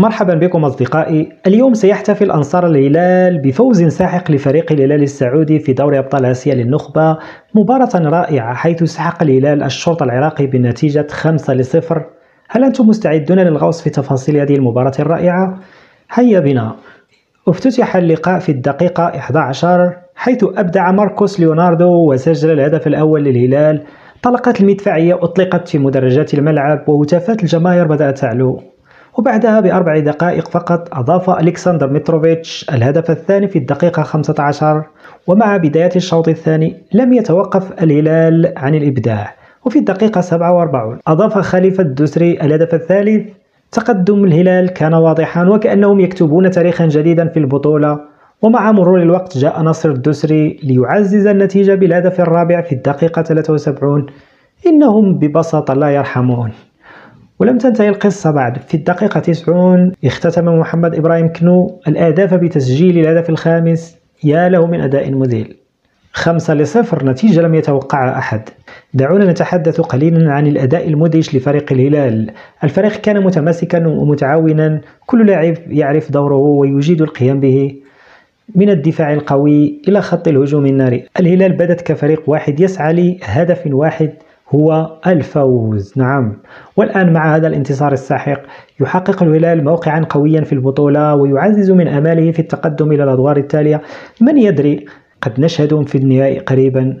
مرحبا بكم أصدقائي. اليوم سيحتفل أنصار الهلال بفوز ساحق لفريق الهلال السعودي في دوري أبطال آسيا للنخبة. مباراة رائعة حيث سحق الهلال الشرطة العراقي بنتيجة 5-0. هل أنتم مستعدون للغوص في تفاصيل هذه المباراة الرائعة؟ هيا بنا. افتتح اللقاء في الدقيقة 11 حيث أبدع ماركوس ليوناردو وسجل الهدف الأول للهلال. طلقات المدفعية أطلقت في مدرجات الملعب وهتافات الجماهير بدأت تعلو، وبعدها بأربع دقائق فقط أضاف ألكسندر متروفيتش الهدف الثاني في الدقيقة 15. ومع بداية الشوط الثاني لم يتوقف الهلال عن الإبداع، وفي الدقيقة 47 أضاف خليفة الدوسري الهدف الثالث. تقدم الهلال كان واضحا وكأنهم يكتبون تاريخا جديدا في البطولة، ومع مرور الوقت جاء نصر الدوسري ليعزز النتيجة بالهدف الرابع في الدقيقة 73. إنهم ببساطة لا يرحمون. ولم تنتهي القصة بعد. في الدقيقة 90 اختتم محمد إبراهيم كنو الأهداف بتسجيل الهدف الخامس. يا له من أداء مذهل. 5-0 نتيجة لم يتوقعها أحد. دعونا نتحدث قليلا عن الأداء المدهش لفريق الهلال. الفريق كان متماسكا ومتعاونا، كل لاعب يعرف دوره ويجيد القيام به، من الدفاع القوي إلى خط الهجوم الناري. الهلال بدت كفريق واحد يسعى لهدف واحد هو الفوز. نعم، والآن مع هذا الانتصار الساحق يحقق الهلال موقعا قويا في البطولة ويعزز من أماله في التقدم إلى الأدوار التالية. من يدري، قد نشهدهم في النهائي قريبا.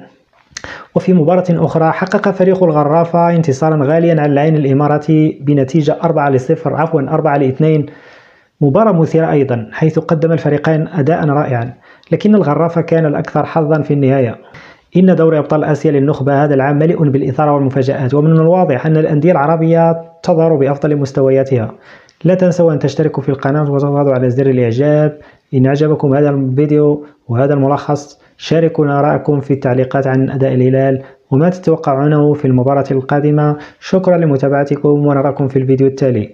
وفي مباراة أخرى حقق فريق الغرافة انتصارا غاليا على العين الإماراتي بنتيجة 4-2. مباراة مثيرة أيضا حيث قدم الفريقين أداء رائعا، لكن الغرافة كان الأكثر حظا في النهاية. إن دوري أبطال آسيا للنخبة هذا العام مليء بالإثارة والمفاجآت، ومن الواضح أن الأندية العربية تظهر بأفضل مستوياتها. لا تنسوا أن تشتركوا في القناة وتضغطوا على زر الإعجاب إن أعجبكم هذا الفيديو وهذا الملخص. شاركونا آراءكم في التعليقات عن أداء الهلال وما تتوقعونه في المباراة القادمة. شكرا لمتابعتكم ونراكم في الفيديو التالي.